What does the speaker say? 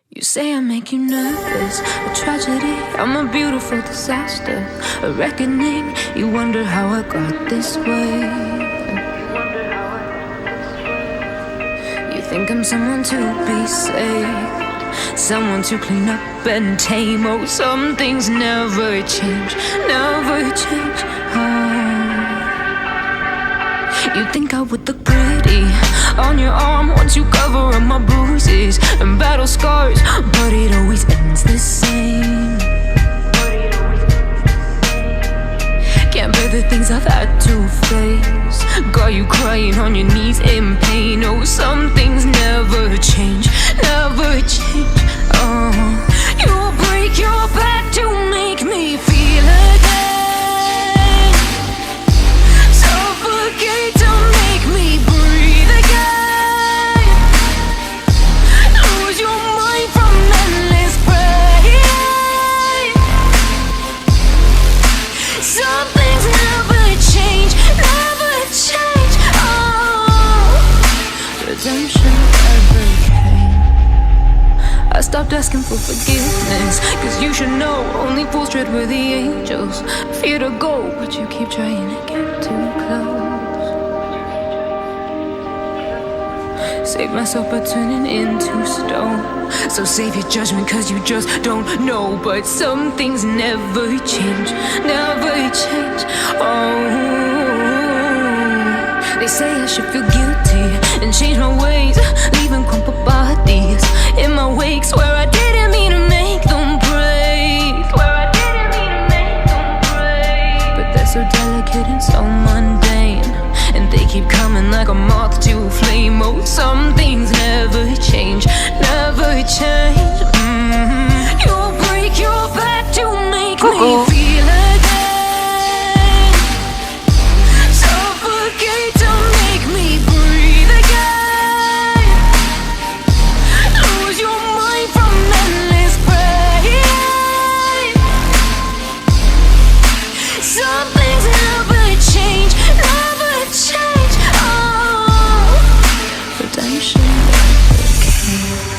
You say I make you nervous, a tragedy, I'm a beautiful disaster, a reckoning, you wonder how I got this way. You think I'm someone to be saved, someone to clean up and tame. Oh, some things never change, never change. Oh. You think I would look pretty on your arm once you cover up my bruises and battle scars, but it always ends the same. Can't bear the things I've had to face, got you crying on your knees in pain. Oh, some things never change, never change. Oh, you'll break your back to make me feel again, suffocate to make me breathe again, lose your mind from endless pain. Some things never change, never change. Oh, redemption never came. I stopped asking for forgiveness, cause you should know only fools tread where the angels fear to go, but you keep trying to get too close. Save myself by turning into stone, so save your judgment cause you just don't know. But some things never change, never change. Oh, they say I should feel guilty and change my ways, leaving crumpled bodies in my wake. Swear I didn't mean to make them break, swear I didn't mean to make them break. But they're so delicate and so mundane, and they keep coming like a moth to a flame. Oh, some things never change, never change. You'll break your back to make me feel again, suffocate to make me breathe again, lose your mind from endless pain. Some things never change, never change. Oh, redemption never came.